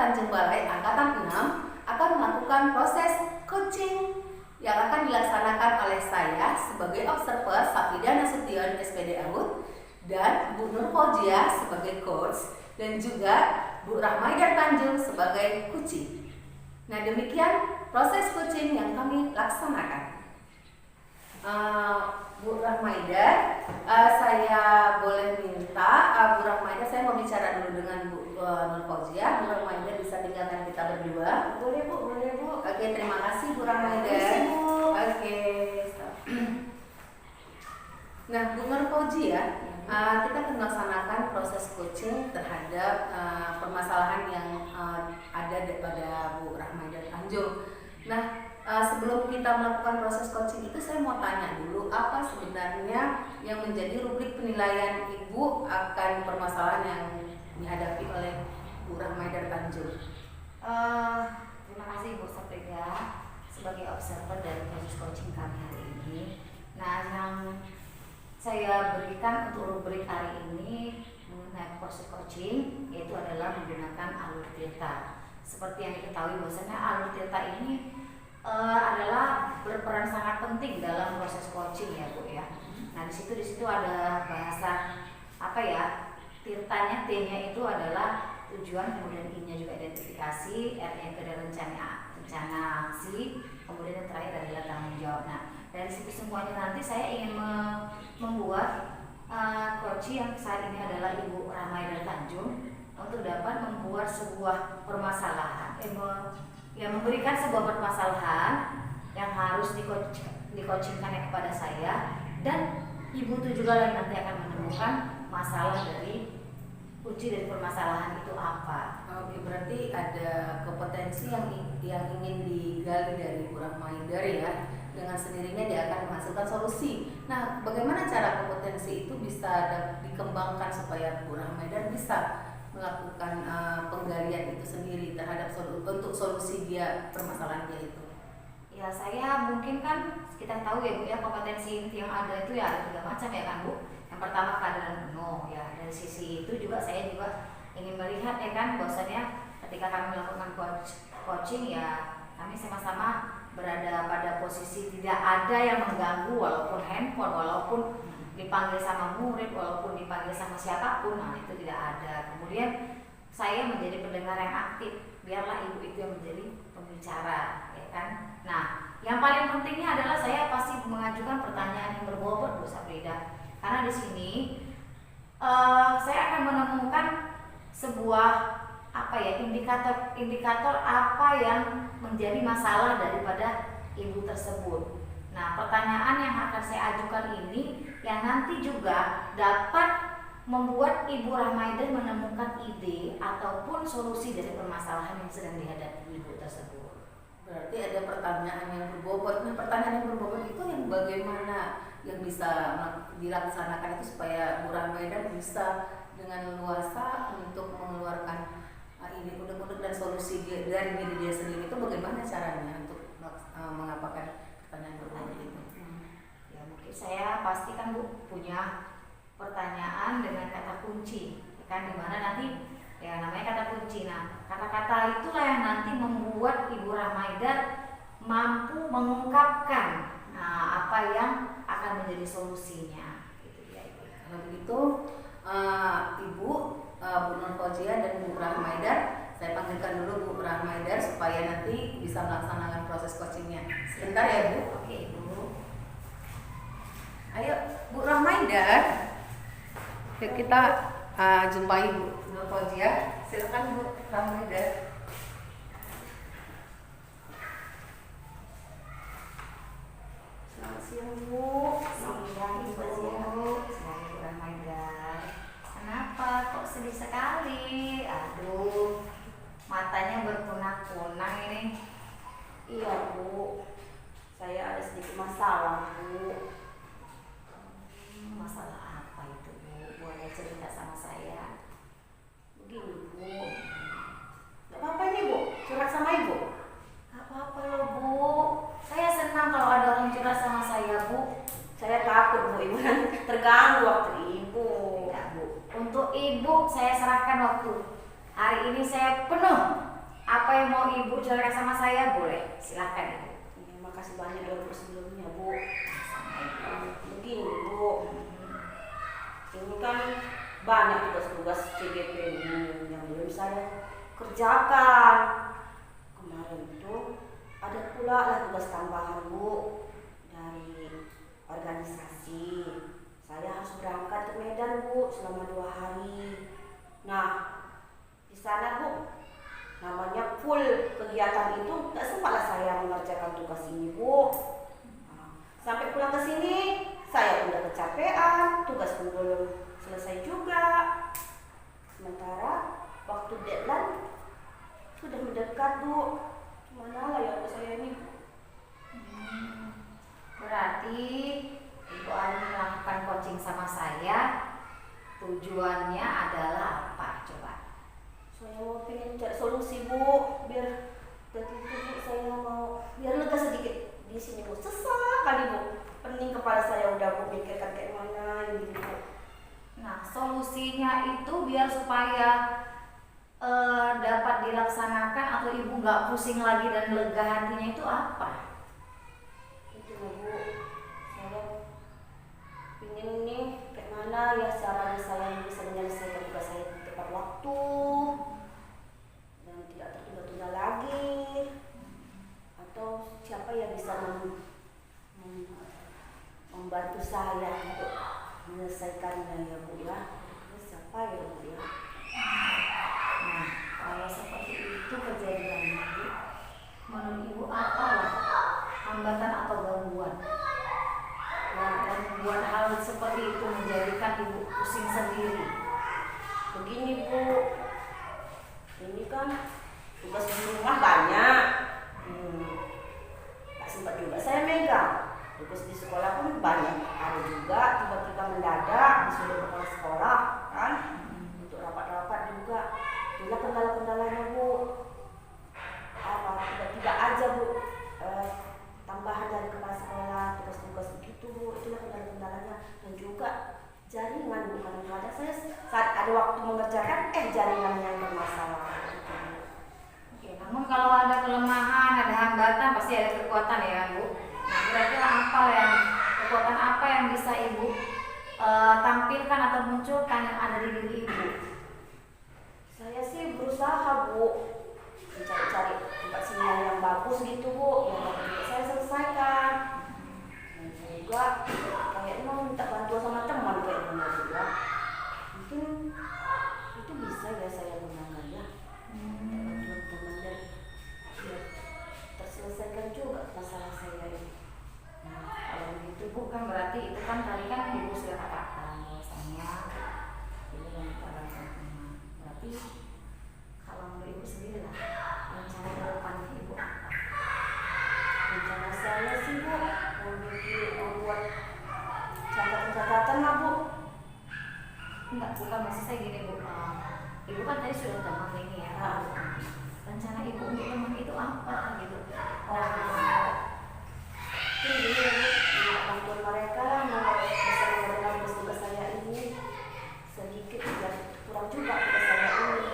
Tanjung Balai Angkatan 6 akan melakukan proses coaching yang akan dilaksanakan oleh saya sebagai observer Safida Nasution SPD AUD dan Bu Nur Fauzia sebagai coach dan juga Bu Rahmaidar Tanjung sebagai coaching. Nah, demikian proses coaching yang kami laksanakan. Bu Rahmaidar, saya boleh minta Bu Rahmaidar, saya mau bicara dulu dengan Bu Nur Fauzia. Bu Rahmaidar bisa tinggalkan kita berdua. Boleh Bu, boleh Bu. Oke, terima kasih Bu Rahmaidar. Terima kasih, Bu. Oke. Nah, Bu Nur Fauzia, kita akan melaksanakan proses coaching terhadap permasalahan yang ada pada Bu Rahmaidar Tanjung. Nah, sebelum kita melakukan proses coaching itu, saya mau tanya dulu apa sebenarnya yang menjadi rubrik penilaian Ibu akan permasalahan yang dihadapi oleh Bu Rahmaidar Tanjung. Terima kasih Bu Safida sebagai observer dari proses coaching kami hari ini. Nah, yang saya berikan untuk rubrik hari ini mengenai proses coaching yaitu adalah menggunakan alur tirta. Seperti yang diketahui bahwasanya alur tirta ini adalah berperan sangat penting dalam proses coaching ya Bu ya. Nah, di situ ada bahasa apa ya? Tirtanya, T-nya itu adalah tujuan, kemudian I-nya juga identifikasi, R-nya itu adalah rencana aksi, kemudian yang terakhir adalah tanggung jawab. Nah, dari situ semuanya nanti saya ingin membuat coach yang saat ini adalah Ibu Rahmaidar Tanjung untuk dapat membuat sebuah permasalahan, memberikan sebuah permasalahan yang harus di-coachingkan kepada saya, dan Ibu itu juga yang nanti akan menemukan masalah dari kunci dari permasalahan itu apa. Oke, berarti ada kompetensi yang ingin digali dari Bu Rahmaidar ya. Dengan sendirinya dia akan menghasilkan solusi. Nah, bagaimana cara kompetensi itu bisa dikembangkan supaya Bu Rahmaidar bisa melakukan penggalian itu sendiri terhadap untuk solusi dia permasalahan dia itu? Ya, saya mungkin kan kita tahu ya Bu ya, kompetensi yang ada itu ya ada 3 macam ya kan Bu. Yang pertama kesadaran penuh ya. Dari sisi itu juga saya juga ingin melihat ya kan bahwasanya ketika kami melakukan coaching ya kami sama-sama berada pada posisi tidak ada yang mengganggu, walaupun handphone, walaupun dipanggil sama murid, walaupun dipanggil sama siapapun, nah itu tidak ada. Kemudian saya menjadi pendengar yang aktif, biarlah Ibu itu yang menjadi pembicara ya kan. Nah, yang paling pentingnya adalah saya pasti mengajukan pertanyaan yang berbobot Bu Safrida, karena di sini saya akan menemukan sebuah indikator apa yang menjadi masalah daripada Ibu tersebut. Nah, pertanyaan yang akan saya ajukan ini yang nanti juga dapat membuat Ibu Rahmaidar menemukan ide ataupun solusi dari permasalahan yang sedang dihadapi Ibu tersebut. Berarti ada pertanyaan yang berbobot. Nah, pertanyaan yang berbobot itu yang bagaimana yang bisa dilaksanakan itu supaya Bu Rahmaidar bisa dengan leluasa untuk mengeluarkan ide unek-unek dan solusi dari diri dia sendiri, itu bagaimana caranya untuk mengapakan pertanyaan berbobot itu? Ya, mungkin saya pastikan Bu punya pertanyaan dengan kata kunci, kan dimana nanti ya namanya kata kunci. Nah, kata-kata itulah yang nanti membuat Ibu Rahmaidar mampu mengungkapkan apa yang akan menjadi solusinya. Gitu ya Ibu. Kalau begitu, Ibu Bu Nur Fauzia dan Bu Rahmaidar, saya panggilkan dulu Bu Rahmaidar supaya nanti bisa melaksanakan proses coachingnya. Sebentar ya Bu. Oke Ibu. Ayo Bu Rahmaidar, kita jumpai Bu Nur Fauzia. Silakan Bu Rahmaidar. Selamat siang Bu. Siang Ibu. Siang Ibu Rahmaidar. Kenapa kok sedih sekali? Aduh, matanya berkunang-kunang ini. Iya Bu, saya ada sedikit masalah Bu. Masalah apa itu Bu? Boleh cerita sama saya? Begini Bu, gak apa-apa ini Bu, curhat sama Ibu. Gak apa-apa loh Bu. Saya senang kalau ada orang curhat sama saya Bu. Saya takut Bu, Ibu nanti terganggu waktu Ibu. Tidak Bu, untuk Ibu saya serahkan waktu. Hari ini saya penuh mau Ibu bicarakan sama saya boleh, silakan Ibu. Terima kasih banyak dari sebelumnya, Bu. Begini, Bu. Ini kan banyak tugas-tugas CGP ini yang belum saya kerjakan. Kemarin itu ada pula lah tugas tambahan, Bu, dari organisasi. Saya harus berangkat ke Medan, Bu, selama 2 hari. Nah, di sana, Bu, namanya full kegiatan itu, nggak sempatlah saya mengerjakan tugas ini, Bu. Nah, sampai pulang ke sini, saya udah kecapean, tugas pun belum selesai juga. Sementara waktu deadline sudah mendekat, Bu. Gimana lah ya saya ini? Berarti Ibu Ani melakukan coaching sama saya, tujuannya adalah apa? Coba. Saya mau pengen cari solusi, Bu, biar tentu saya mau biar lega sedikit di sini, Bu. Sesak kali, Bu. Pening kepala saya udah, Bu, pikirkan kayak mana ini, Bu. Nah, solusinya itu biar supaya dapat dilaksanakan atau Ibu nggak pusing lagi dan lega hatinya itu apa? Itu, Bu. Saya ingin nih kayak mana ya caranya saya bisa menyelesaikan tugas saya tepat waktu dan tidak tertunda-tunda lagi. Atau siapa yang bisa membantu saya untuk menyelesaikannya ya, Bu ya. Siapa ya, Bu ya? Nah, kalau seperti itu kejadiannya, Bu, menurut Ibu apalah hambatan atau gangguan yang membuat hal seperti itu menjadikan Ibu pusing sendiri? Begini, Bu, ini kan tugas di rumah banyak, tak sempat juga saya megang. Tugas di sekolah pun banyak, ada juga tiba-tiba mendadak disuruh kepala sekolah kan, untuk rapat-rapat juga. Itulah kendala-kendalanya, Bu. Apa tiba-tiba aja, Bu, tambahan dari kepala sekolah, tugas-tugas begitu, Bu. Itulah kendala-kendalanya. Dan juga jaringan, Bu. Kadang-kadang saya saat ada waktu mengerjakan, jaringan yang bermasalah. Gitu, Bu. Oke, namun kalau ada kelemahan, ada hambatan, pasti ada kekuatan ya, Bu. Nah, kira-kira kekuatan apa yang bisa Ibu tampilkan atau munculkan yang ada di diri Ibu? Saya sih berusaha, Bu, mencari-cari tempat sinyal yang bagus gitu, Bu, yang bisa saya selesaikan. Dan juga kayaknya mau minta bantuan sama teman kayaknya juga. Mungkin itu bisa ya saya gunakan ya. Bantuan teman dan biar terselesaikan juga masalah saya ini. Nah, kalau begitu Bu, kan berarti itu kan tadi kan Ibu sudah katakan bahwasanya Ibu yang mendapatkan teman. Berarti kalau menurut Ibu sendiri lah, rencana ke depannya Ibu apa? Rencana saya sih, Bu, membuat catatan-catatan lah, Bu. Enggak, bukan maksud saya gini Bu. Ibu kan tadi sudah teman ini ya. Rencana Ibu untuk teman itu apa gitu? Ini minta bantuan mereka mau bisa mengerjakan tugas saya ini sedikit dan kurang juga tugas saya ini.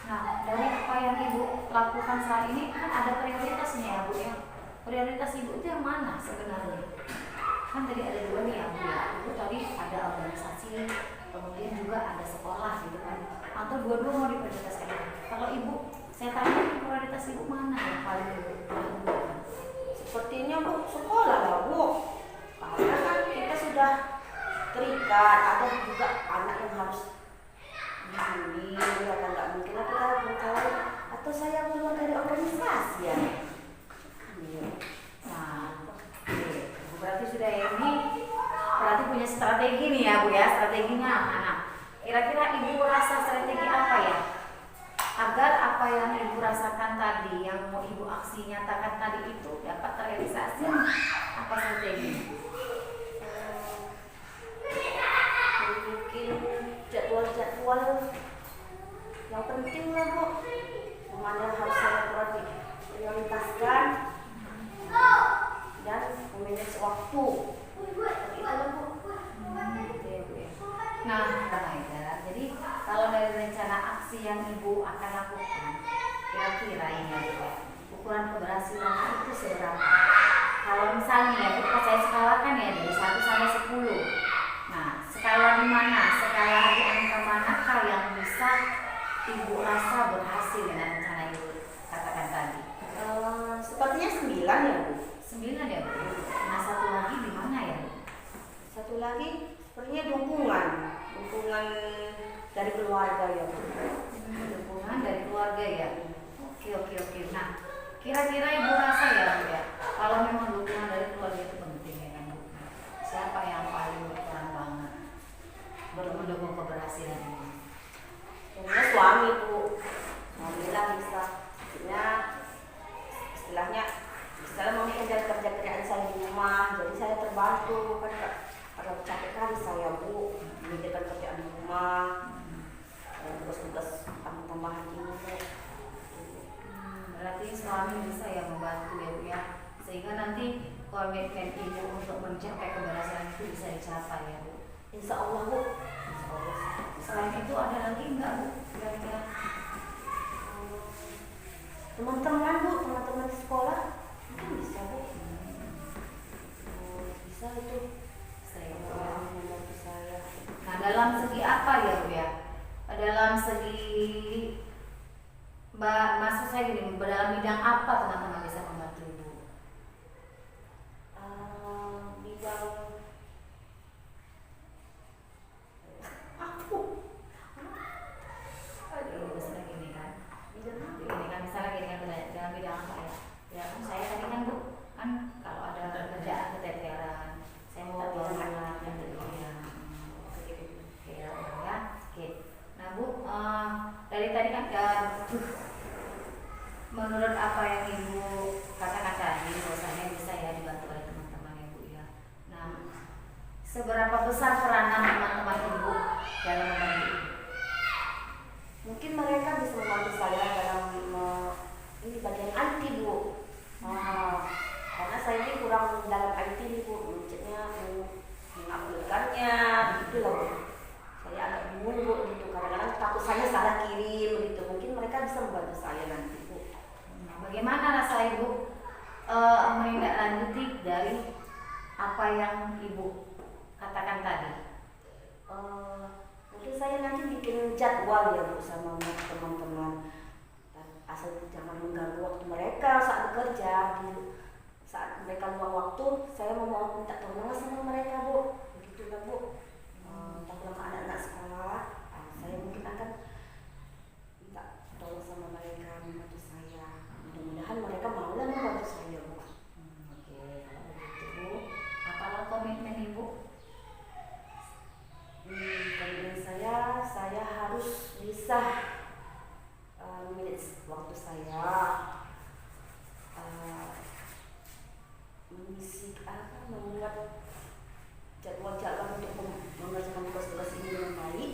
Nah, dari apa yang Ibu lakukan saat ini kan ada prioritasnya ya, Bu ya. Prioritas Ibu itu yang mana sebenarnya? Kan tadi ada 2 nih ya, Bu ya. Ibu tadi ada organisasi, kemudian juga ada sekolah gitu kan. Atau dua-dua mau diprioritaskan. Kalau Ibu, saya tanya prioritas Ibu mana yang paling Ibu lakukan? Sepertinya, Bu, sekolah lah, Bu. Karena kan kita sudah terikat, ada juga anak yang harus dibimbing, atau nggak mungkin lah kita mencari atau saya keluar dari organisasi ya. Nah, Bu berarti sudah ini berarti punya strategi nih ya, Bu ya, strateginya mana? Kira-kira Ibu rasa strategi apa ya? Agar apa yang Ibu rasakan tadi, yang mau Ibu aksi nyatakan tadi itu dapat terrealisasi, apa strateginya? Bikin jadwal-jadwal yang penting lah, Bu. Mana yang harus saya prioritaskan dan memanage waktu. Seperti itu lah, Bu. Gitu ya, Bu ya. Nah, Kak Maida, jadi kalau dari rencana aksi aksi yang Ibu akan lakukan, kira-kira ini ya Bu ya, ukuran keberhasilan itu seberapa? Kalau misalnya ya Bu, saya skalakan ya dari 1 sampai 10. Nah, skala di mana? Skala di angka manakah yang bisa Ibu rasa berhasil dengan rencana Ibu katakan tadi? Sepertinya 9 ya Bu. 9 ya Bu. Nah, satu lagi di mana ya Bu? Satu lagi sepertinya dukungan dari keluarga ya Bu. Dukungan dari keluarga ya. Oke. Nah, kira-kira Ibu rasa ya Bu ya, kalau memang dukungan dari keluarga itu penting ya kan Bu. Siapa yang paling berperan banget mendukung keberhasilan ini? Sebenarnya suami Bu. Suami lah bisa. Istilahnya mau kerjaan saya di rumah, jadi saya terbantu kan kalau capek kali saya Bu memikirkan kerjaan di rumah, tugas-tugas tambahan ini Bu. Berarti suami bisa ya membantu ya Bu ya, sehingga nanti komitmen Ibu untuk mencapai keberhasilan itu bisa dicapai ya Bu. Insya Allah Bu. Insya Allah. Selain itu ada lagi enggak Bu kira-kira? Teman-teman Bu, teman-teman di sekolah mungkin bisa Bu. Bisa itu. Saya membantu saya. Nah, dalam segi apa ya Bu ya? Dalam segi maksud saya gini, dalam bidang apa teman-teman bisa membantu Ibu? Bidang aku. Aduh, misalnya gini kan. Misalnya gini kan dalam bidang apa ya? Ya kan saya tadi kan Bu, kan kalau ada kerjaan keteteran, saya mau buat dan gitu ya. Oke. Nah Bu, dari tadi kan menurut apa yang Ibu katakan tadi, bahwasanya bisa ya dibantu oleh teman-teman ya Bu ya. Nah, seberapa besar peranan teman-teman Ibu dalam membantu Ibu? Mungkin mereka bisa membantu saya dalam ini bagian IT Bu. Karena saya ini kurang dalam IT nih Bu, maksudnya menguploadkannya, begitulah Bu. Saya agak bingung Bu gitu, kadang-kadang takut saya salah kirim begitu. Mungkin mereka bisa membantu saya nanti Bu. Bagaimana rasa Ibu menindaklanjuti dari apa yang Ibu katakan tadi? Mungkin saya nanti bikin jadwal ya Bu sama teman-teman. Asal jangan mengganggu waktu mereka saat bekerja. Saat mereka luang waktu, saya mau minta tolong sama mereka Bu. Begitulah Bu. Tolong anak-anak sekolah. Saya mungkin akan minta tolong sama mereka, membantu saya. Mudah-mudahan mereka mau lah membantu saya Bu. Oke, kalau begitu Bu, apalah komitmen Ibu? Komitmen saya harus bisa manage waktu saya, membuat jadwal-jadwal untuk mengerjakan tugas-tugas ini dengan baik,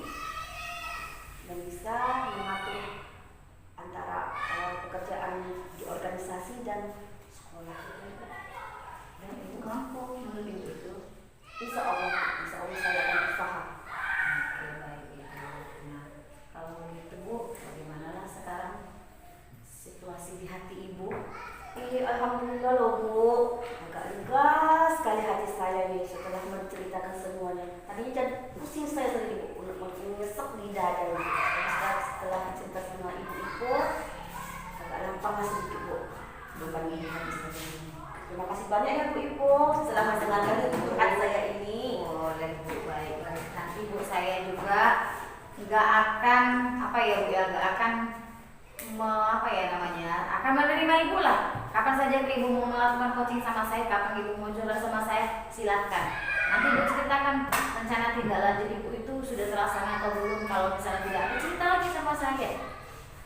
dan bisa mengatur antara pekerjaan di organisasi dan sekolah. Dan Ibu mampu menurut Ibu itu? Insya Allah saya akan usaha. Oke, baik Ibu. Nah, kalau begitu Bu, bagaimana sekarang situasi di hati Ibu? Alhamdulillah loh Bu, agak lega sekali hati saya nih setelah menceritakan semuanya. Tadinya jadi pusing saya sendiri Bu, menyesek di dada ini. Setelah cerita sama ibu-ibu, agak lampang sedikit Bu beban ini hati saya ini. Terima kasih banyak ya Bu Ibu setelah mendengarkan curhat saya ini. Boleh Bu, baik. Nanti Bu saya juga nggak akan nggak akan akan menerima Ibu lah. Kapan saja Ibu mau melakukan coaching sama saya, kapan Ibu mau curhat sama saya, silakan. Nanti Ibu ceritakan rencana tindak lanjut Ibu itu sudah terlaksana atau belum. Kalau misalnya tidak ada, cerita lagi sama saya.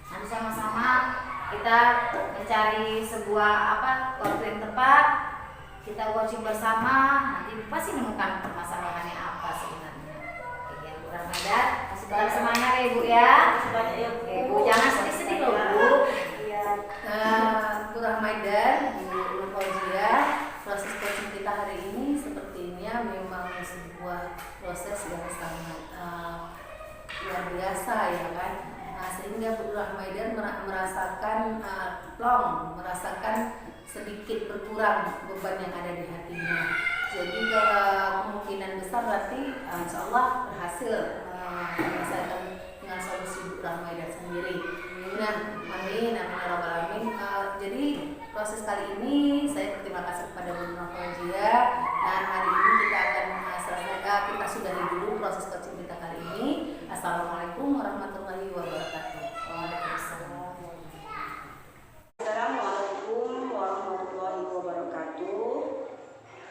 Nanti sama-sama kita mencari sebuah waktu yang tepat, kita coaching bersama. Nanti Ibu pasti menemukan permasalahannya apa sebenarnya. Oke, Bu Ramadan, tetap semangat ya Ibu ya. Terima kasih banyak ya Bu. Ibu jangan sedih-sedih loh Bu. Iya. Bu Rahmaidan, Bu Nur Fauziah, proses coaching kita hari ini sepertinya memang sebuah proses yang sangat luar biasa ya kan. kemudian merasakan plong, merasakan sedikit berkurang beban yang ada di hatinya. Jadi kemungkinan besar berarti insya Allah berhasil menyelesaikan dengan solusi Bu Rahmaidah sendiri. Nah, amin, amin ya rabbal alamin. Jadi proses kali ini saya berterima kasih kepada Bu Nur Fauzia. Nah, hari ini kita akan selesai, kita sudahi dulu proses coaching kita kali ini. Assalamualaikum warahmatullahi wabarakatuh. Waalaikumsalam. Assalamualaikum warahmatullahi wabarakatuh.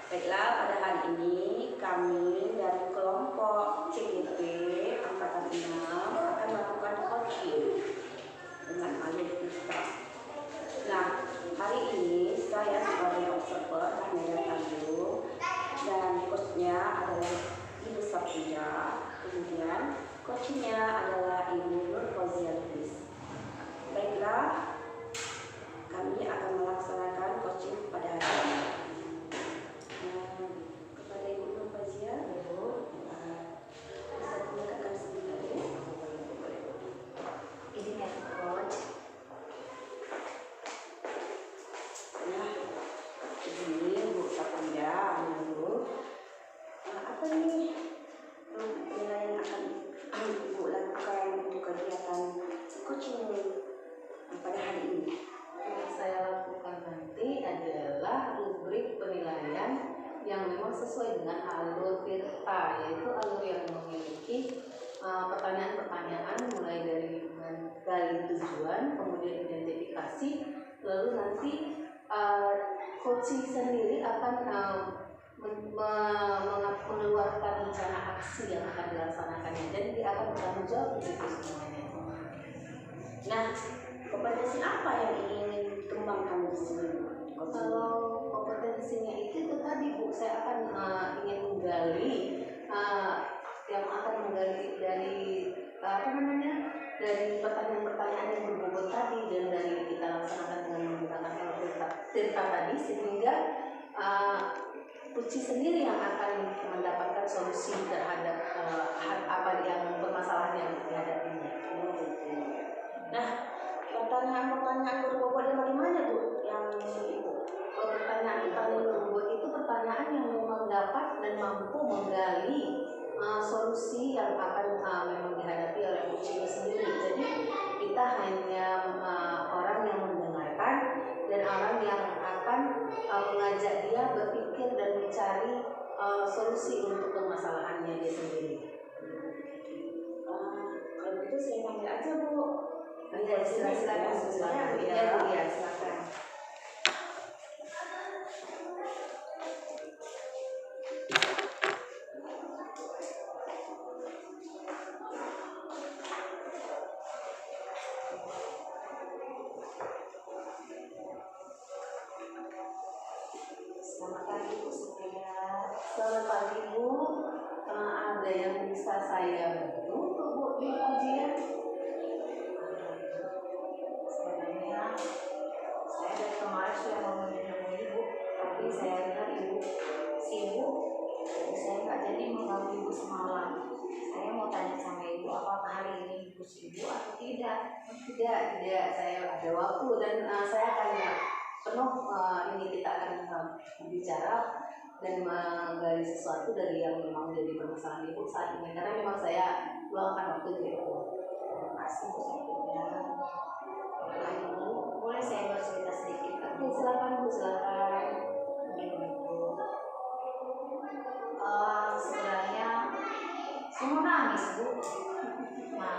Baiklah, pada hari ini kami dari kelompok CGP Angkatan 6 akan melakukan coaching dengan alur kita. Nah, hari ini saya sebagai observer Rahmaidah Tanjung dan coachnya adalah Ibu Safiya, kemudian coachnya adalah Ibu Nur Fauzia Lubis. Baiklah, kami akan melaksanakan coaching pada hari ini. Kepada Ibu Nur Fauzia, bisa mengatakan sebentar ya? Izin ya coach. Nah, ini Bu Safiya, Bu. Apa ini penilaian yang akan Ibu lakukan untuk kegiatan coaching pada hari ini? Yang saya lakukan nanti adalah rubrik penilaian yang memang sesuai dengan alur Tirta, yaitu alur yang memiliki pertanyaan-pertanyaan mulai dari gali tujuan, kemudian identifikasi, lalu nanti coaching sendiri akan mengeluarkan rencana aksi yang akan dilaksanakannya, dan dia akan bertanggung jawab untuk itu semuanya. Nah, kompetensi apa yang ingin dikembangkan di sini? Kalau kompetensinya itu tadi Bu, saya akan ingin menggali yang akan menggali dari dari pertanyaan-pertanyaan yang berbobot tadi, dan dari kita laksanakan dengan menggunakan Tirta tadi, sehingga Puci sendiri yang akan mendapatkan solusi terhadap apa yang permasalahan yang dihadapinya. Nah, pertanyaan-pertanyaan berbobot yang bagaimana Bu yang Ibu? Pertanyaan-pertanyaan berbobot itu pertanyaan yang memang dapat dan mampu menggali solusi yang akan memang dihadapi oleh Puci sendiri. Jadi kita hanya orang yang mendengarkan dan orang yang akan mengajak dia berpikir dan mencari solusi untuk permasalahannya dia sendiri. Kalau begitu saya panggil aja Bu. Ya, silakan. Ya, silakan. Selamat pagi Bu Safiya. Selamat pagi Bu. Ada yang bisa saya bantu untuk Bu ujian? Sebenarnya saya dari kemarin sudah mau menemui Ibu, tapi saya lihat Ibu sibuk, jadi saya nggak jadi mengganggu Ibu semalam. Saya mau tanya sama Ibu, apakah hari ini Ibu sibuk atau tidak? Tidak, saya ada waktu, dan saya akan penuh ini kita akan bicara dan menggali sesuatu dari yang memang jadi permasalahan Ibu saat ini, karena memang saya luangkan waktu untuk itu. Terima kasih Bu Safiya. Ibu, boleh saya bercerita sedikit? Oke, silakan Bu, silakan. Begini Bu, sebenarnya saya mau nangis Bu. Nah,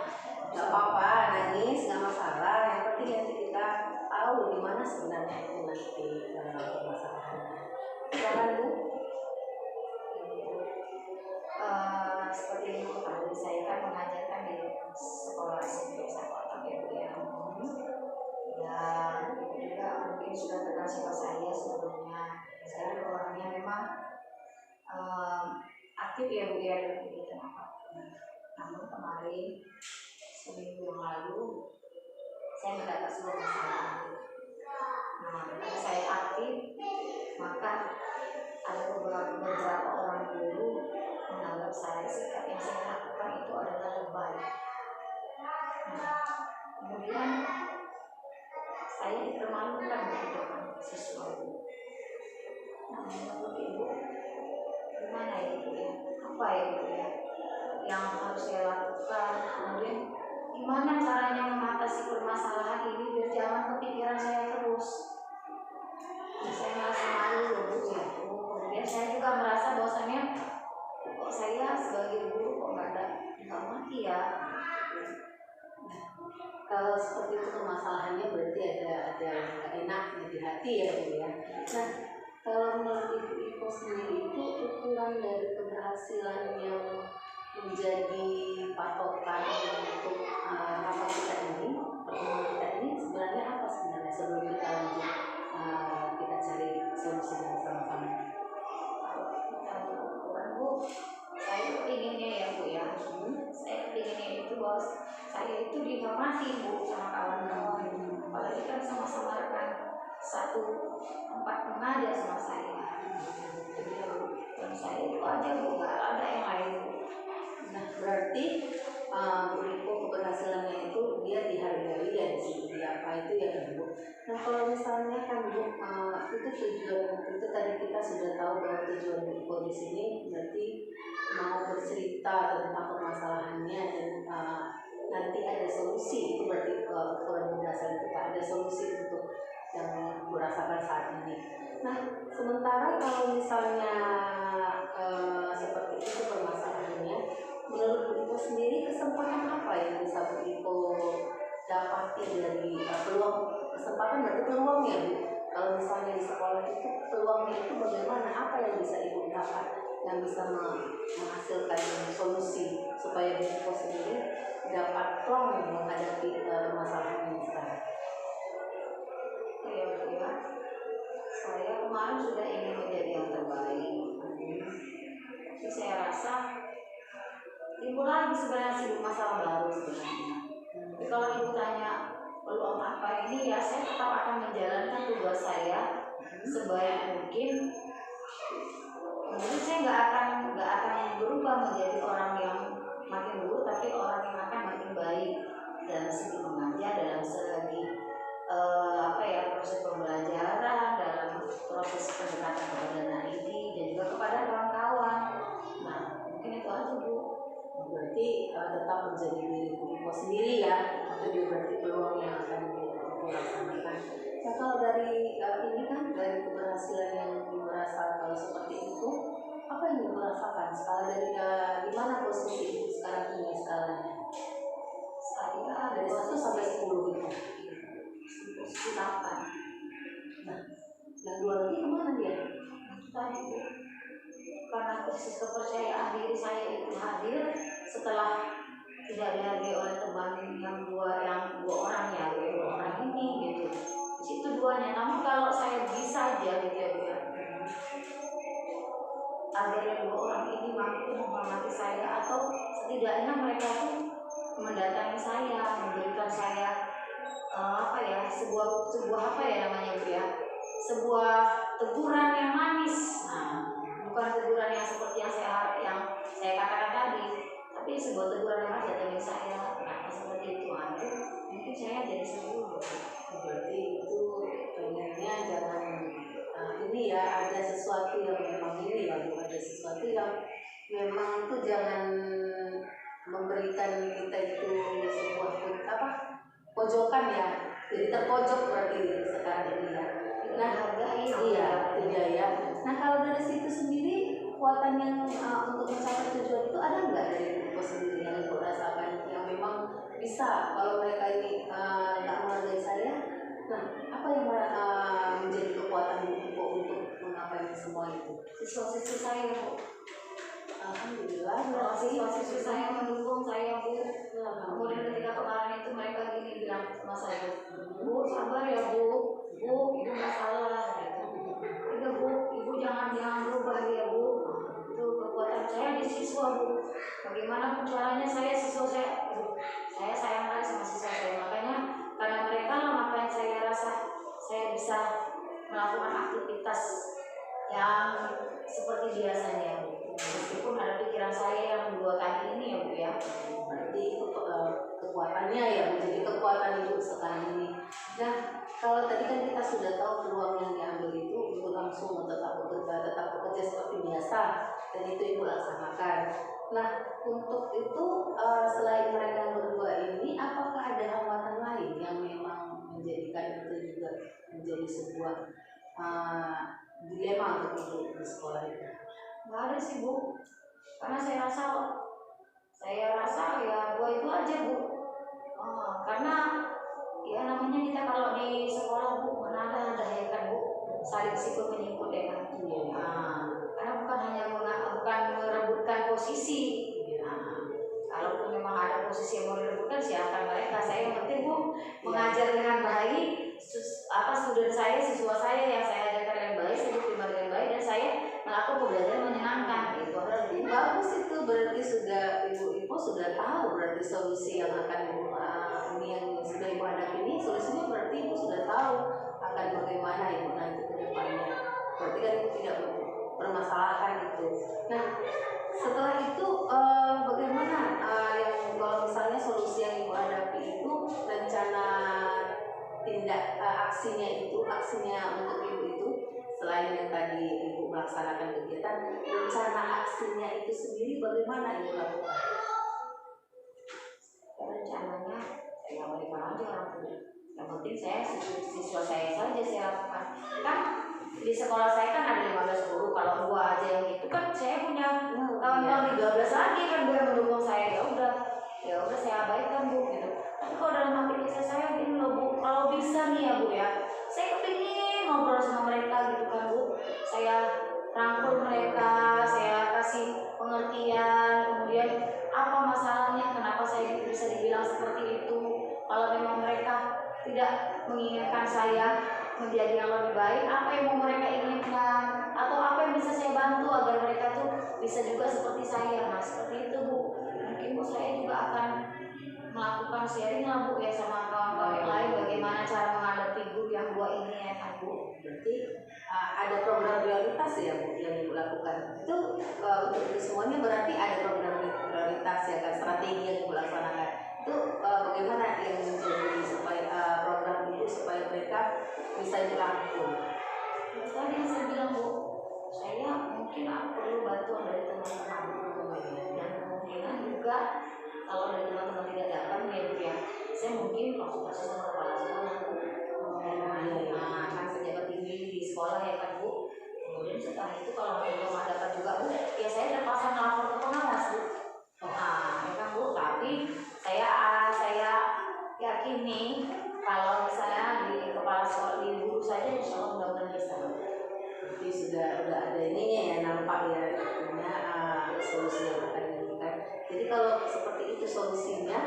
Gak apa-apa, nangis nggak masalah. Yang penting nanti kita tahu di mana sebenarnya itu nanti permasalahannya. Silakan Bu. Seperti yang Ibu ketahui, saya kan mengajarkan di sekolah SMP 1 atau Bu ya. Dan Ibu juga mungkin sudah kenal siapa saya sebelumnya. Saya orangnya memang aktif ya Bu ya dalam kegiatan apapun. Namun kemarin seminggu yang lalu saya mendapat sebuah masalah. Nah, karena saya aktif, maka ada beberapa orang guru menganggap saya sikap yang saya lakukan itu adalah lebay. Nah, kemudian saya dipermalukan di depan siswa Bu. Nah, menurut Ibu gimana ya Bu ya? Apa ya Bu ya yang harus saya lakukan? Kemudian gimana caranya mengatasi permasalahan ini biar jangan kepikiran saya terus? Nah, saya merasa malu loh Bu ya. Kemudian saya juga merasa bahwasanya kok saya sebagai guru kok nggak mati ya. Kalau seperti itu permasalahannya berarti ada nggak enak di hati ya Bu ya. Nah, kalau menurut Ibu Iko sendiri itu ukuran dari keberhasilan yang menjadi patokan untuk apa kita ini, pertemuan kita ini sebenarnya apa sebenarnya sebelum kita lanjut kita cari solusi bersama-sama. Kita ukuran Bu, saya inginnya ya Bu ya. Saya inginnya itu bahwa saya itu dihormati Bu sama kawan-kawan, apalagi kan sama-sama rekan satu tempat mengajar sama saya. Dan saya itu aja Bu, nggak ada yang lain Bu. Nah, berarti Bu Iko keberhasilannya itu dia dihargai ya di sini dia apa itu ya kan Bu. Nah, kalau misalnya kan Bu itu tujuan itu tadi kita sudah tahu bahwa tujuan Bu Iko di sini berarti mau bercerita tentang permasalahannya dan nanti ada solusi, itu berarti ukuran keberhasilan kita ada solusi untuk yang Bu rasakan saat ini. Nah, sementara kalau misalnya seperti itu permasalahannya, menurut Bu Iko sendiri kesempatan apa yang bisa Bu Iko dapati dari peluang, kesempatan berarti peluang ya Bu. Kalau misalnya di sekolah itu peluangnya itu bagaimana, apa yang bisa Ibu dapat yang bisa menghasilkan solusi supaya Bu Iko sendiri dapat plong menghadapi permasalahan ini sekarang. Ya Bu ya, saya kemarin sudah ingin menjadi yang terbaik. Tapi saya rasa timbul lagi sebenarnya masalah baru sebenarnya. Tapi kalau Ibu tanya peluang apa ini, ya saya tetap akan menjalankan tugas saya sebaik mungkin. Kemudian saya nggak akan berubah menjadi orang yang makin buruk, tapi orang yang akan makin baik dalam segi mengajar, dalam segi proses pembelajaran, dalam proses pendekatan kepada naridi dan juga kepada kawan-kawan. Nah, mungkin itu aja Bu. Berarti tetap menjadi diri Bu Iko sendiri ya, itu berarti peluang yang akan dilaksanakan. Nah, kalau dari ini kan dari keberhasilan yang Ibu rasa kalau seperti itu, apa yang Ibu rasakan? Skala dari di mana posisi Ibu sekarang ini skalanya? Saya Dari 1 sampai 10 gitu. posisi 8. Nah, yang 2 lagi kemana dia? Itu tadi Bu. Karena krisis kepercayaan diri saya itu hadir setelah tidak dihargai oleh teman yang dua orang ya, dua orang ini gitu. Di situ duanya. Namun kalau saya bisa aja gitu ya Bu ya, agar yang dua orang ini mampu menghormati saya, atau setidaknya mereka tuh mendatangi saya, memberikan saya sebuah apa ya namanya Bu ya, sebuah teguran yang manis. Nah, bukan teguran yang seperti yang saya katakan tadi, tapi sebuah teguran yang manis dari saya. Nah, seperti itu aja. Mungkin saya jadi 10. Berarti itu pengennya jangan ini ya, ada sesuatu yang memang ini ya, ada sesuatu yang memang itu jangan memberikan kita itu sebuah pojokan ya, jadi terpojok berarti sekarang ini ya. Nah, iya, tidak ya. Nah, kalau dari situ sendiri kekuatan yang untuk mencapai tujuan itu ada nggak dari Ibu sendiri yang Ibu rasakan yang memang bisa kalau mereka ini nggak menghargai saya? Nah, apa yang menjadi kekuatan Ibu untuk menggapai semua itu? Siswa-siswa saya Bu. Alhamdulillah. Siswa-siswa saya mendukung saya Bu. Kemudian ketika kemarin itu mereka gini bilang sama saya, Bu sabar ya Bu, Ibu nggak salah. Udah Bu, Ibu jangan berubah ya Bu. Itu kekuatan saya di siswa Bu. Bagaimana pun caranya saya sayang sekali sama siswa saya. Makanya karena mereka lah, makanya saya rasa saya bisa melakukan aktivitas yang seperti biasanya Bu. Meskipun ada pikiran saya yang 2 tadi ini ya Bu ya. Berarti itu kekuatannya ya, menjadi kekuatan ibu sekarang ini. Nah, kalau tadi kan kita sudah tahu peluang yang diambil itu, ibu langsung tetap bekerja seperti biasa, dan itu ibu laksanakan. Nah, untuk itu selain mereka berdua ini, apakah ada hambatan lain yang memang menjadikan itu juga menjadi sebuah dilema untuk ibu di sekolah itu? Nggak ada sih Bu, karena saya rasa ya gua itu aja Bu. Karena ya namanya kita kalau di sekolah Bu, mana ada ya kan Bu, saling sikut menyikut ya kan. Karena bukan hanya bukan merebutkan posisi. Kalaupun memang ada posisi yang mau direbutkan, silakan mereka. Saya yang penting Bu mengajar dengan baik, student saya, siswa saya yang saya ajarkan dengan baik, saya diterima dengan baik, dan saya melakukan pembelajaran menyenangkan. Itu adalah bagus. Itu berarti sudah ibu sudah tahu berarti solusi yang akan ini yang sudah ibu hadapi ini, solusinya berarti ibu sudah tahu akan bagaimana ibu nanti ke depannya. Berarti kan ibu tidak permasalahan itu. Nah, setelah itu bagaimana yang kalau misalnya solusi yang ibu hadapi itu, rencana tindak aksinya untuk ibu itu, selain yang tadi ibu melaksanakan kegiatan, rencana aksinya itu sendiri bagaimana ibu lakukan? Rencananya saya berikan aja orang tua. Yang penting saya siswa saya saja saya lakukan. Kan di sekolah saya kan ada 15 guru, kalau gua aja yang itu kan saya punya kawan-kawan 13 lagi kan gue mendukung saya. Ya udah saya abaikan Bu gitu. Tapi kalau dalam hati saya gini loh Bu, kalau bisa nih ya Bu ya, saya kepingin ngobrol sama mereka gitu kan Bu. Saya rangkul mereka, saya kasih pengertian, kemudian apa masalahnya, kenapa saya bisa dibilang seperti itu. Kalau memang mereka tidak menginginkan saya menjadi yang lebih baik, apa yang mau mereka inginkan, atau apa yang bisa saya bantu agar mereka tuh bisa juga seperti saya. Nah seperti itu Bu, mungkin Bu saya juga akan melakukan sharing lah Bu ya sama kawan-kawan yang lain, bagaimana cara menghadapi grup yang dua ini ya kan Bu. Berarti ada program prioritas ya Bu yang ibu lakukan itu, untuk itu semuanya berarti ada program prioritas ya kan, strategi yang ibu laksanakan itu, bagaimana yang menjadi supaya program itu supaya mereka bisa dirangkul. Tadi yang saya bilang Bu, saya mungkin perlu bantuan dari teman-teman, dan kemungkinan juga kalau dari teman-teman tidak datang ya Bu ya, saya mungkin konsultasi sama kepala sekolah kan pejabat tinggi di sekolah ya kan Bu. Kemudian setelah itu kalau belum dapat juga Bu, ya saya terpaksa melapor ke pengawas Bu. Ya kan Bu, tapi saya yakini kalau misalnya di kepala sekolah, di guru saja insya Allah mudah-mudahan bisa. Jadi sudah ada ininya ya, nampak ya punya solusi yang akan diberikan. Jadi kalau seperti itu solusinya,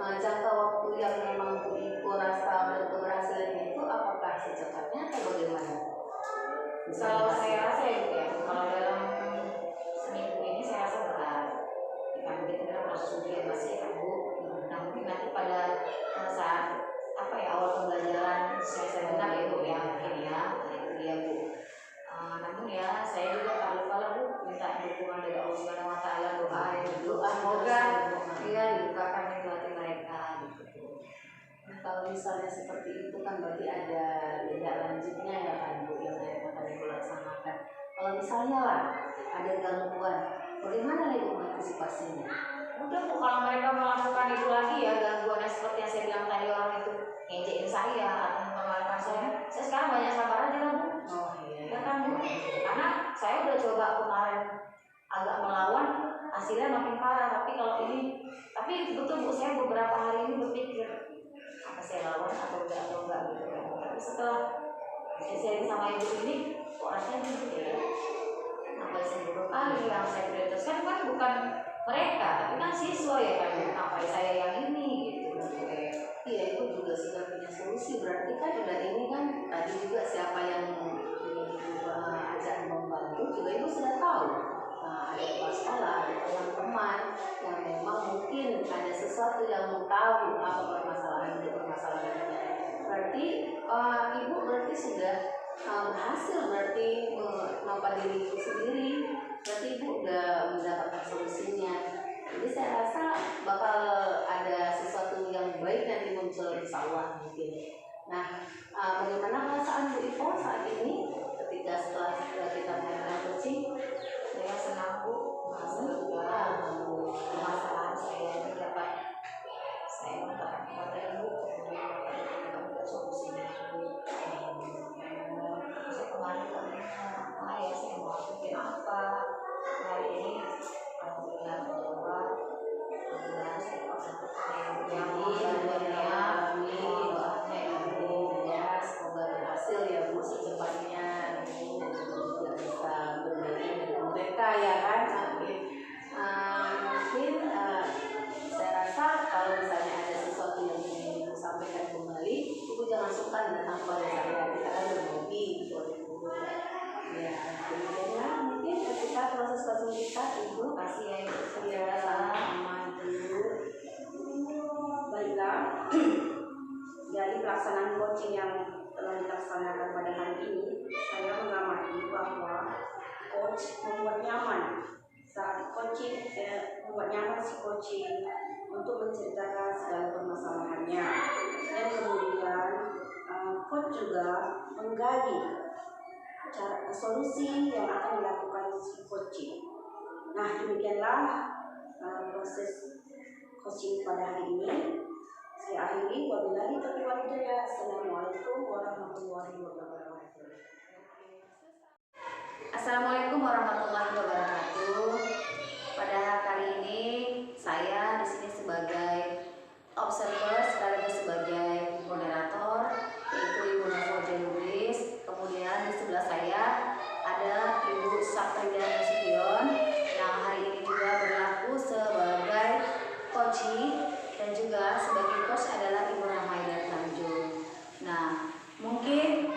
jangka waktu yang memang Bu Iko rasa berkeberhasilan itu apakah secepatnya atau bagaimana? Kalau saya rasa ya kalau dalam seminggu ini saya rasa berat. Ya, mungkin kita proses ujian masih ya Bu. Nah mungkin nanti pada saat awal pembelajaran semester genap ya Bu ya mungkin ya. Nah itu dia Bu. Namun ya saya juga tak lupa lah Bu, minta dukungan dari Allah Subhanahu Wa Taala, doa semoga ya dibukakan pintu hati mereka gitu. Kalau misalnya seperti itu kan berarti ada tindak lanjutnya ya kan Bu yang akan ibu laksanakan. Kalau misalnya lah ada gangguan, bagaimana ibu mengantisipasinya? Udah Bu, kalau mereka melakukan itu lagi ya gangguannya seperti yang saya bilang tadi, orang itu ngejekin saya atau mempermalukan saya sekarang banyak sabar aja lah Bu. Oh iya. Ya kan Bu, karena saya udah coba kemarin agak melawan, hasilnya makin parah. Tapi betul Bu, saya beberapa hari ini berpikir apa saya lawan atau enggak gitu kan. Tapi setelah saya sama ibu ini, kok rasanya gitu ya. Apa saya bodoh kali yang saya prioritaskan kan bukan mereka, tapi kan siswa ya kan. Apa saya yang ini gitu. Iya, ibu juga sudah punya solusi. Berarti kan dari ini kan tadi juga siapa yang ajak membantu juga ibu sudah tahu. Ada kepala sekolah, ada teman-teman yang memang mungkin ada sesuatu yang mau tahu apa permasalahannya. Berarti ibu berarti sudah berhasil menopang diri ibu sendiri. Berarti ibu udah mendapatkan solusinya. Jadi saya rasa bakal ada sesuatu yang baik nanti muncul insya Allah mungkin. Nah, bagaimana perasaan Bu Ipo saat ini ketika setelah kita melakukan coaching? Saya senang Bu, permasalahan saya ini dapat saya mengatakan kepada Ibu, kemudian dapat diberikan solusinya. Saya kemarin apa ya, saya mau bikin apa hari ini, alhamdulillah terjawab. Alhamdulillah saya semoga berhasil ya Bu secepatnya, dan juga bisa berbagi dengan mereka ya kan. Mungkin saya rasa kalau misalnya ada sesuatu yang ingin Ibu sampaikan kembali, Ibu jangan sungkan datang kepada saya, kita akan berbagi gitu. Ya, kemudian mungkin ketika proses coaching kita, Ibu kasih ya Ibu aman dulu. Baiklah, dari pelaksanaan coaching yang telah dilaksanakan pada hari ini, saya mengamati bahwa coach membuat nyaman saat coaching, membuat nyaman si coaching untuk menceritakan segala permasalahannya, dan kemudian coach juga menggali solusi yang akan dilakukan si coaching. Nah, demikianlah proses coaching pada hari ini. Saya akhiri, wabillahi taufiq wal hidayah. Assalamualaikum warahmatullahi wabarakatuh. Assalamualaikum warahmatullahi wabarakatuh. Pada kali ini saya di sini sebagai observer sekaligus sebagai moderator, yaitu Ibu Nova Lubis. Kemudian di sebelah saya ada Ibu Safrida Nasution yang hari ini juga berlaku sebagai coaching, dan juga sebagai coach adalah Ibu Rahmaidah Tanjung. Nah, mungkin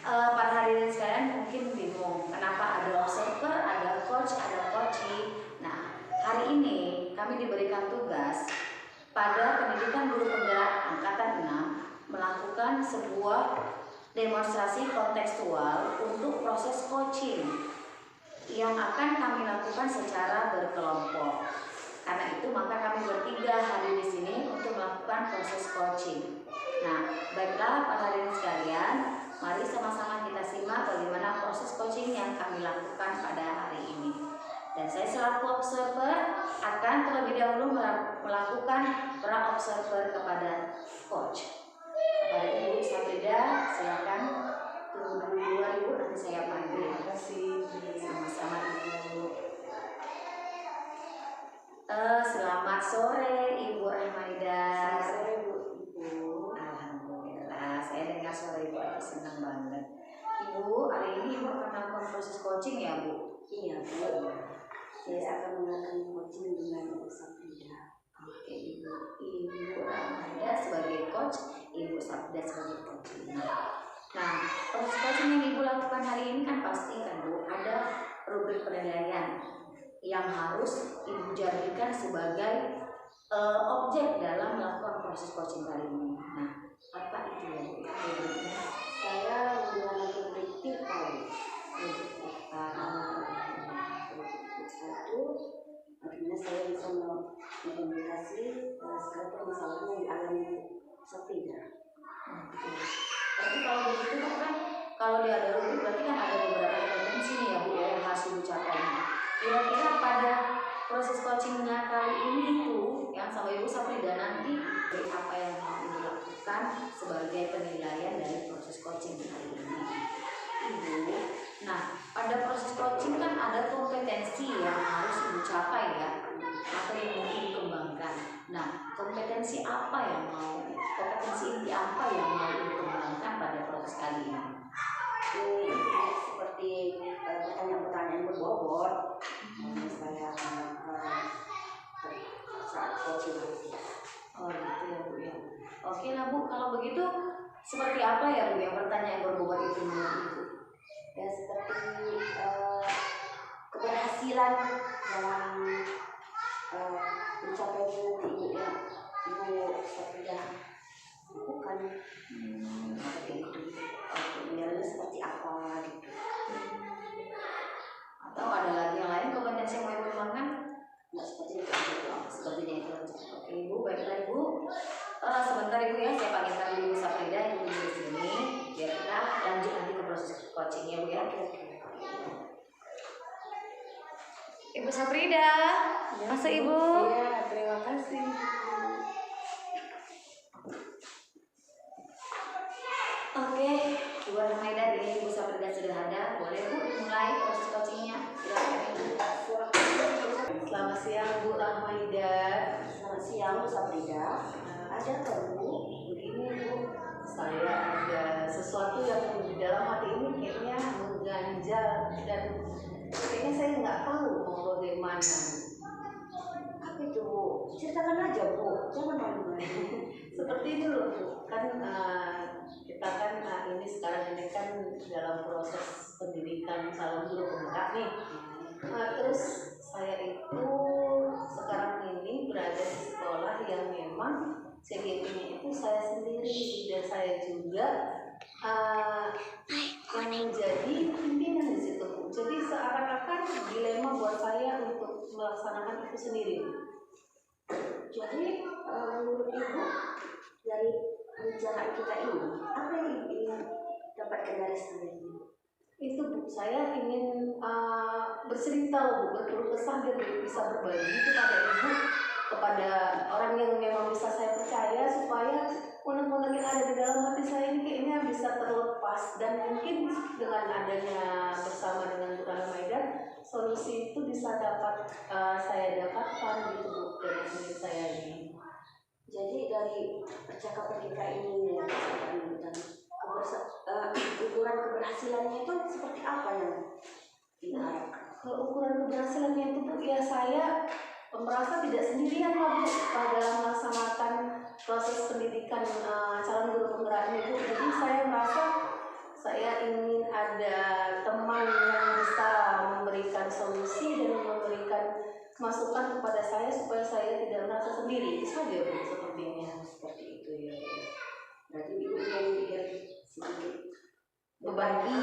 pada hari ini sekalian mungkin bingung kenapa ada observer, ada coach, ada coaching. Nah, hari ini kami diberikan tugas pada pendidikan guru penggerak angkatan 6 melakukan sebuah demonstrasi kontekstual untuk proses coaching yang akan kami lakukan secara berkelompok. Karena itu maka kami bertiga hari di sini untuk melakukan proses coaching. Nah, baiklah para hadirin sekalian, mari sama-sama kita simak bagaimana proses coaching yang kami lakukan pada hari ini. Dan saya selaku observer akan terlebih dahulu melakukan pra-observer kepada coach. Kepada Ibu Safrida, silakan tunggu dulu Ibu, nanti saya panggil. Terima kasih. Sama-sama Ibu. Selamat sore Ibu Rahmaidah. Selamat sore Bu. Alhamdulillah, saya dengar suara Ibu aku senang banget. Ibu, hari ini Ibu akan melakukan proses coaching ya Bu? Iya Bu. Saya akan melakukan coaching dengan Bu Safrida. Oke Ibu. Ibu Rahmaidah sebagai coach, Ibu Safrida sebagai coach. Nah, proses coaching yang Ibu lakukan hari ini kan pasti kan Bu, ada rubrik penilaian yang harus Ibu jadikan sebagai objek dalam melakukan proses coaching kali ini. Nah, apa itu ya Bu? Saya menggunakan rubrik TIPAI. Satu, artinya saya bisa mengkomunikasi segala permasalahan yang dialami Safrida. Tapi kalau begitu kan, kalau dia ada rubrik berarti kan ada beberapa kompetensi nih ya Bu ya yang harus Ibu capai. Kira-kira pada proses coachingnya kali ini tuh yang sama Ibu Safrida nanti apa yang mau Ibu lakukan sebagai penilaian dari proses coaching kali ini Ibu. Nah, pada proses coaching kan ada kompetensi yang harus Ibu capai ya, atau yang mau dikembangkan. Nah, kompetensi apa yang mau, kompetensi inti apa yang mau Ibu kembangkan pada proses kali ini? Seperti pertanyaan-pertanyaan berbobot saya saat coaching. Oh gitu ya Bu ya. Oke lah Bu, kalau begitu seperti apa ya Bu yang pertanyaan berbobot itu menurut Ibu? Ya seperti keberhasilan dalam mencapai mimpi ya Ibu Safrida lakukan. Seperti itu. Idealnya seperti apa gitu. Atau ada lagi yang lain kompetensi yang mau Ibu kembangkan? Nggak seperti itu. coachingnya Bu ya. Oke. Ibu Saprida, masuk Ibu. Iya, terima kasih. Oke, Bu Rahmaida, ini Ibu Saprida sudah ada. Boleh Bu dimulai proses coachingnya? Silakan Ibu. Selamat siang Bu Rahmaida. Selamat siang Bu Saprida. Ada apa Bu? Begini Bu, saya ada sesuatu yang di dalam hati ini kayaknya mengganjal dan kayaknya saya nggak tahu mau bagaimana. Apa itu Bu? Ceritakan aja Bu, jangan malu-malu. Seperti itu loh Bu, kan kita kan ini sekarang ini kan dalam proses pendidikan calon guru penggerak nih. Terus saya itu sekarang ini berada di sekolah yang memang CGP-nya itu saya sendiri dan saya juga yang menjadi pimpinan di situ. Jadi seakan-akan dilema buat saya untuk melaksanakan itu sendiri. Jadi menurut Ibu dari pembicaraan kita ini, apa yang Ibu ingin dapatkan dari sana ini? Itu Bu, saya ingin bercerita Bu, berkeluh kesah dan bisa berbagi kepada Ibu, kepada orang yang memang bisa saya percaya supaya unek-unek yang ada di dalam hati saya ini kayaknya bisa terlepas dan mungkin dengan adanya bersama dengan Bu Rahmaida solusi itu bisa dapat saya dapatkan gitu Bu dari diri saya ini. Jadi dari percakapan kita ini ya, dan ukuran keberhasilannya itu seperti apa yang kita harapkan? Kalau ukuran keberhasilannya itu Bu, ya saya merasa tidak sendirian lah Bu dalam melaksanakan proses pendidikan calon guru penggerak ini Bu. Jadi saya merasa saya ingin ada teman yang bisa memberikan solusi dan memberikan masukan kepada saya supaya saya tidak merasa sendiri. Itu saja Bu sepertinya. Seperti itu ya. Berarti Ibu ingin biar sedikit Berbagi,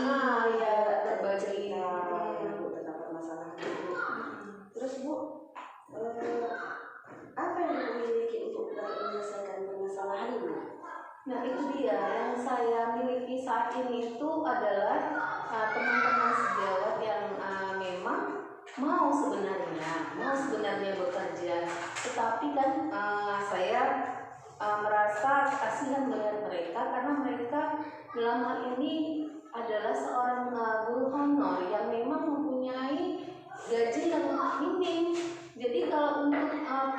ya berbagi. Ibu tentang permasalahan Ibu. Terus Bu, apa yang Ibu miliki untuk dapat menyelesaikan permasalahan Ibu? Nah itu dia yang saya miliki saat ini itu adalah teman-teman sejawat yang memang mau sebenarnya bekerja, tetapi kan saya merasa kasihan dengan mereka karena mereka dalam hal ini adalah seorang guru honor yang memang mempunyai gaji yang minim. Jadi kalau untuk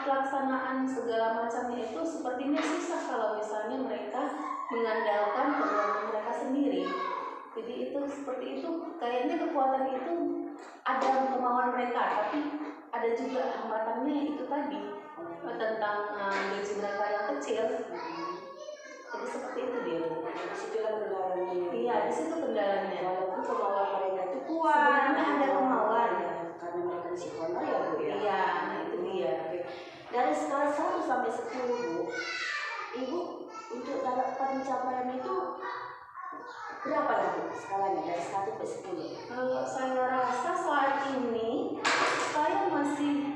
pelaksanaan segala macamnya itu sepertinya susah kalau misalnya mereka mengandalkan keuangan mereka sendiri. Jadi itu seperti itu, kayaknya kekuatan itu ada kemauan mereka, tapi ada juga hambatannya itu tadi tentang gaji mereka yang kecil. Jadi seperti itu dia. Di situ lah kendalanya. Iya, di situ kendalanya. Walaupun kemauan mereka itu kuat, Sebenarnya ada kemauan. Ya, karena mereka di sekolah ya Bu ya. Iya, nah itu dia. Dari skala 1 sampai 10 Bu, Ibu untuk dapat pencapaian itu berapa lah Bu skalanya dari 1 sampai 10? Saya rasa saat ini saya masih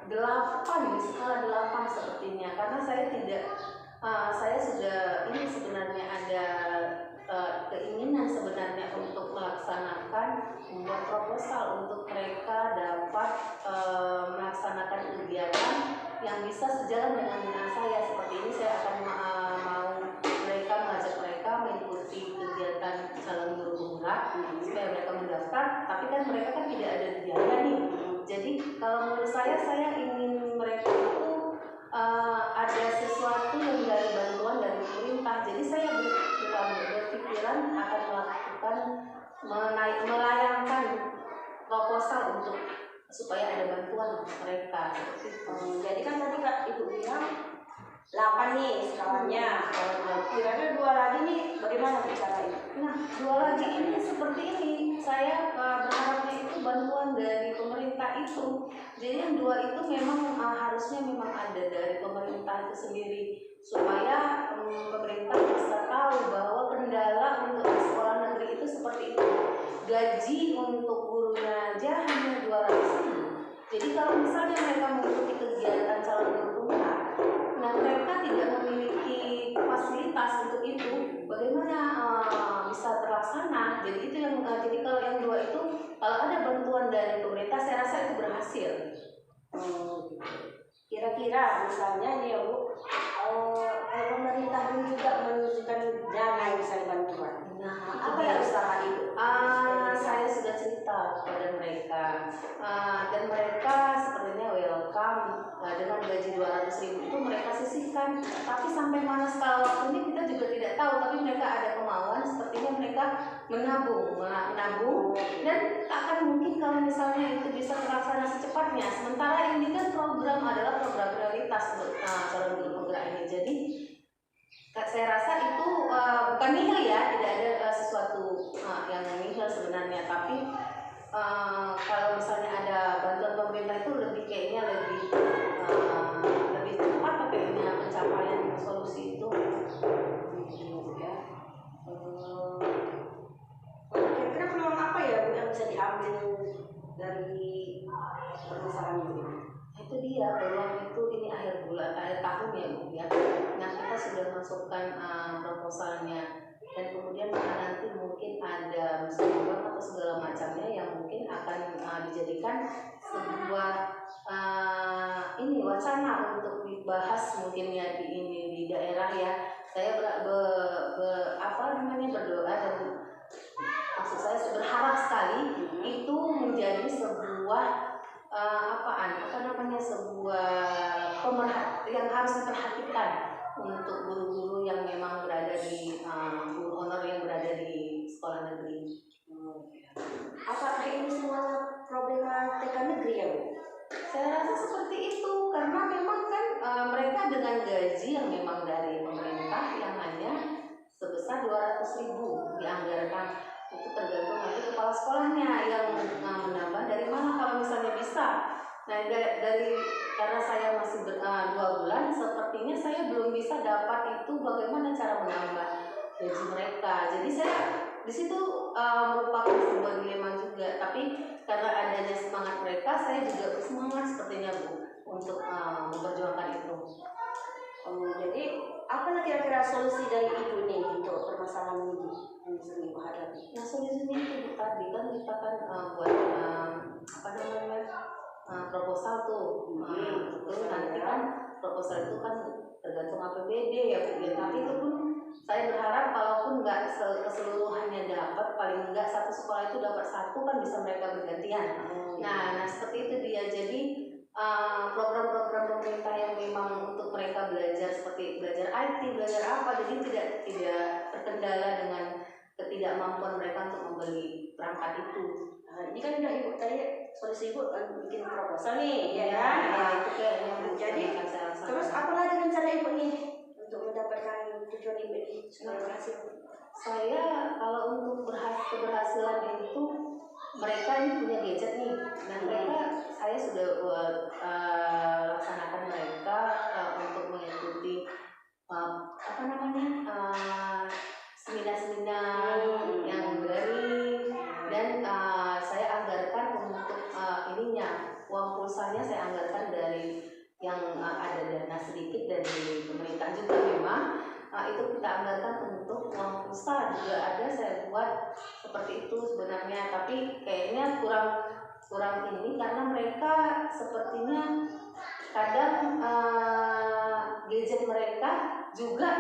8, skala 8 sepertinya, karena saya tidak saya sudah ini sebenarnya ada keinginan sebenarnya untuk melaksanakan membuat proposal untuk mereka dapat melaksanakan kegiatan yang bisa sejalan dengan saya. Seperti ini saya akan mau mengajak mereka mengikuti kegiatan calon guru penggerak supaya mereka mendaftar, tapi kan mereka kan tidak ada biaya nih. Jadi kalau menurut saya ingin mereka itu ada sesuatu yang dari bantuan dari pemerintah. Jadi saya berpikiran akan melakukan melayangkan proposal untuk supaya ada bantuan untuk mereka. Jadi kan tadi Kak Ibu bilang 8 nih skalanya. Kira-kira 2 lagi nih bagaimana caranya? Nah, 2 lagi ini seperti ini. Saya berharapnya itu bantuan dari pemerintah itu. Jadi yang 2 itu memang harusnya memang ada dari pemerintah itu sendiri supaya pemerintah bisa tahu bahwa kendala untuk sekolah negeri itu seperti itu. Gaji untuk gurunya aja hanya 200.000. Jadi kalau misalnya mereka mengikuti kegiatan calon guru penggerak, nah mereka tidak memiliki fasilitas untuk itu. Bagaimana kira-kira misalnya nih ya Bu, kalau pemerintah pun juga menunjukkan dana yang bisa bantuan. Nah, Apa yang usaha itu? saya sudah cerita kepada mereka, dan mereka sepertinya welcome dengan gaji 200.000 itu mereka sisihkan. Tapi sampai mana skala waktunya kita juga tidak tahu. Tapi mereka ada kemauan, sepertinya mereka menabung, dan akan mungkin kalau misalnya itu bisa terlaksana secepatnya. Sementara ini kan program adalah program prioritas untuk calon guru penggerak ini. Jadi saya rasa itu bukan nihil ya, tidak ada sesuatu yang nihil sebenarnya, tapi kalau misalnya ada bantuan pemerintah itu kayaknya lebih cepat kayaknya pencapaian solusi itu gitu ya. Kira-kira peluang apa ya Bu yang bisa diambil dari permasalahan ini? Itu dia peluang itu, ini akhir tahun ya Bu ya. Nah, kita sudah masukkan proposalnya, dan kemudian nanti mungkin ada musyawarah atau segala macamnya yang mungkin akan dijadikan sebuah ini wacana untuk dibahas mungkin ya di daerah ya. Saya berdoa, dan maksud saya berharap sekali itu menjadi sebuah sebuah pemerhatian yang harus diperhatikan untuk guru-guru yang memang berada di guru honor yang berada di sekolah negeri. Apakah ini semua problematika negeri ya Bu? Saya rasa seperti itu, karena memang kan mereka dengan gaji yang memang dari pemerintah yang hanya sebesar 200.000 dianggarkan. Itu tergantung nanti kepala sekolahnya yang menambah dari mana kalau misalnya bisa. Nah, dari karena saya masih 2 bulan, sepertinya saya belum bisa dapat itu bagaimana cara menambah gaji mereka. Jadi saya di situ merupakan sebuah dilema juga. Tapi karena adanya semangat mereka, saya juga bersemangat sepertinya Bu untuk memperjuangkan itu. Jadi apa kira-kira solusi dari Ibu nih untuk permasalahan ini yang sering Ibu hadapi? Nah, solusinya itu tadi kan kita kan buat proposal tuh. Terus nanti kan proposal itu kan tergantung APBD ya Bu. Tapi itu pun saya berharap kalaupun nggak keseluruhannya dapat, paling nggak satu sekolah itu dapat 1 kan bisa mereka bergantian. Nah seperti itu dia. Jadi program-program pemerintah yang memang untuk mereka belajar seperti belajar IT, belajar apa, jadi tidak terkendala dengan ketidakmampuan mereka untuk membeli perangkat itu. Ini kan udah Ibu tadi solusi Ibu bikin proposal nih, ya kan? Itu kayaknya. Jadi terus apalah dengan cara Ibu nih untuk mendapatkan tujuan Ibu ini supaya berhasil? Saya kalau untuk keberhasilan itu, mereka ini punya gadget nih, dan mereka saya sudah laksanakan mereka untuk mengikuti seminar-seminar yang daring, dan saya anggarkan untuk uang pulsanya saya anggarkan dari yang ada dana sedikit dari pemerintah juga memang. Itu kita anggarkan untuk uang pulsa juga ada, saya buat seperti itu sebenarnya, tapi kayaknya kurang ini karena mereka sepertinya kadang gadget mereka juga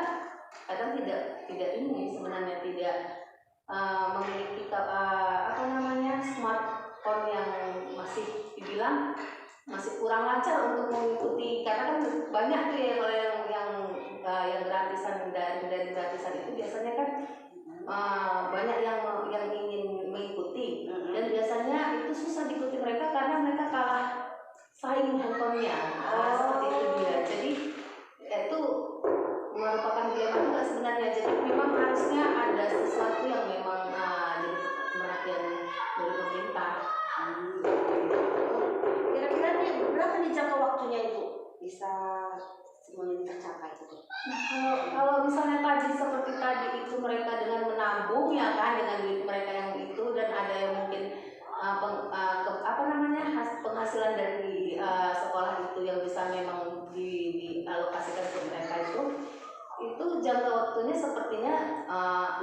kadang tidak ini sebenarnya tidak memiliki smartphone yang masih dibilang masih kurang lancar untuk mengikuti, karena kan banyak tuh ya kalau yang gratisan dari gratisan itu biasanya kan banyak yang ingin mengikuti, dan biasanya itu susah diikuti mereka karena mereka kalah saing handphonenya. Seperti itu dia. Jadi itu merupakan dilema juga sebenarnya. Jadi memang harusnya ada sesuatu yang memang jadi perhatian dari pemerintah. Kira-kira nih berapa nih jangka waktunya Ibu bisa semuanya tercapai gitu? Nah, kalau misalnya tadi seperti tadi itu mereka dengan menabung ya kan, dengan duit mereka yang itu, dan ada yang mungkin penghasilan dari sekolah itu yang bisa memang dialokasikan ke mereka itu jangka waktunya sepertinya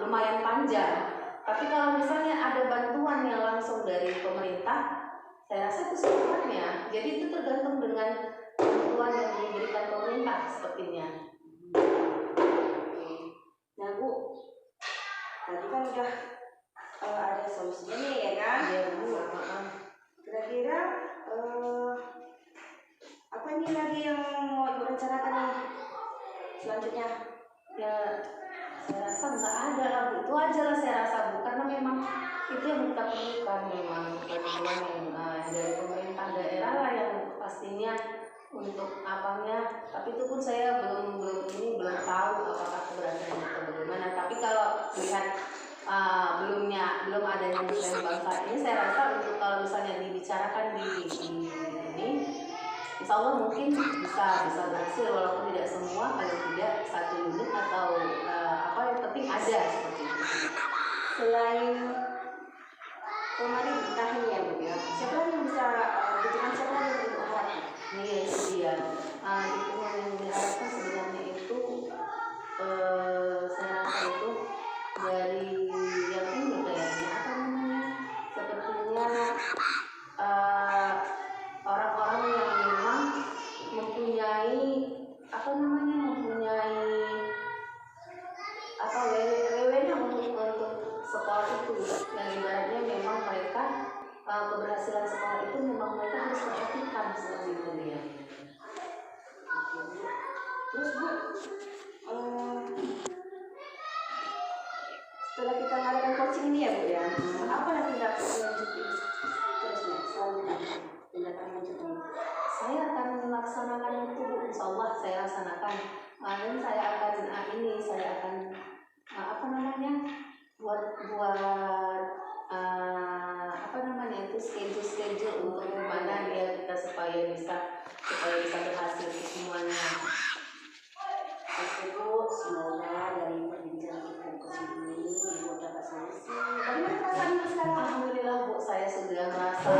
lumayan panjang. Tapi kalau misalnya ada bantuan yang langsung dari pemerintah, saya rasa itu secepatnya. Jadi itu tergantung dengan bantuan yang diberikan pemerintah sepertinya. Nah Bu, tadi kan udah ada solusinya nih ya kan? Iya Bu. Kira-kira apa nih lagi yang mau Ibu rencanakan nih selanjutnya? Ya saya rasa nggak ada lah Bu, itu aja lah saya rasa Bu, karena memang itu yang kita perlukan, memang bantuan yang dari pemerintah daerah lah yang pastinya untuk apanya, tapi itu pun saya belum tahu apakah keberhasilan atau bagaimana. Tapi kalau lihat belum adanya muslim bangsa ini, saya rasa untuk kalau misalnya dibicarakan di ini, insya Allah mungkin bisa berhasil, walaupun tidak semua, paling tidak satu unit atau apa yang penting ada seperti itu. Selain pemerintah ini ya Bu ya, siapa lagi yang bisa dukungan siapa lagi yang Ibu harapkan? Iya itu dia. Dukungan yang diharapkan sebenarnya itu saya rasa itu dari yang ini kayaknya apa namanya, sepertinya orang-orang yang memang mempunyai wewenang untuk sekolah itu, yang ibaratnya memang mereka keberhasilan sekolah itu memang mereka harus perhatikan seperti itu ya. Terus Bu, setelah kita ngadakan coaching ini ya Bu ya, apa yang tindakan selanjutnya tindakan lanjutnya? Saya akan melaksanakan itu Bu, insya Allah saya laksanakan. Dan saya akan buat schedule untuk gimana dia kita supaya bisa berhasil semuanya. Oke Bu, semoga dari perbincangan kita ke sini Ibu dapat solusi. Bagaimana perasaannya sekarang? Alhamdulillah Bu, saya sudah merasa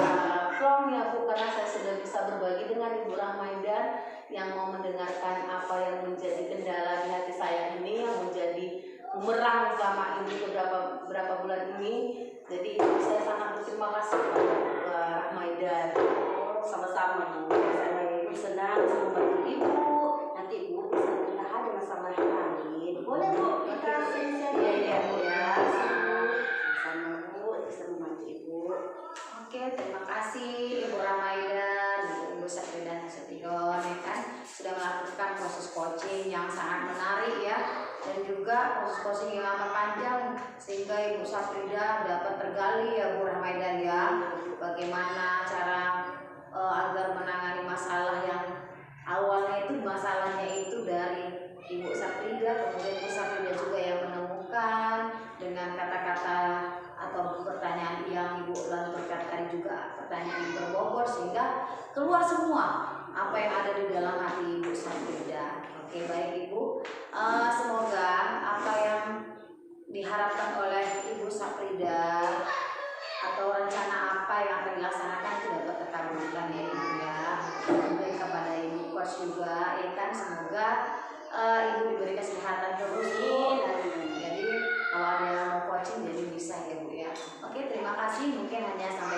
plong ya Bu, karena saya sudah bisa berbagi dengan Ibu Rahmaidan yang mau mendengarkan apa yang menjadi kendala di hati saya ini, yang menjadi bumerang selama ini beberapa bulan ini. Jadi saya sangat berterima kasih kepada Ibu Rahmaidan. Sama-sama Bu, saya senang bisa membantu Ibu. Nanti Ibu bisa kita ada masalah lain. Boleh Bu, kita share-share. Iya Bu ya. Sama Bu, bisa membantu Ibu. Oke, terima kasih Ibu Rahmaidan, Ibu Safridah Nasution ya kan, sudah melakukan proses coaching yang sangat menarik ya, dan juga proses coaching yang amat panjang sehingga Ibu Safridah dapat tergali ya Bu Rahmaidan ya, bagaimana cara agar menangani masalah yang awalnya itu masalahnya itu dari Ibu Safridah, kemudian Ibu Safridah juga yang menemukan dengan kata-kata atau pertanyaan yang Ibu lanturkan tadi, juga pertanyaan yang berbobot sehingga keluar semua apa yang ada di dalam hati Ibu Safridah. Oke, baik Ibu, semoga apa yang diharapkan oleh Ibu Safridah atau rencana apa yang akan dilaksanakan itu dapat terkabulkan ya Ibu ya. Kemudian kepada Ibu Coach juga ya kan, semoga Ibu diberi kesehatan terus Bu. Jadi kalau ada yang mau coaching jadi bisa ya Bu ya. Oke, terima kasih, mungkin hanya sampai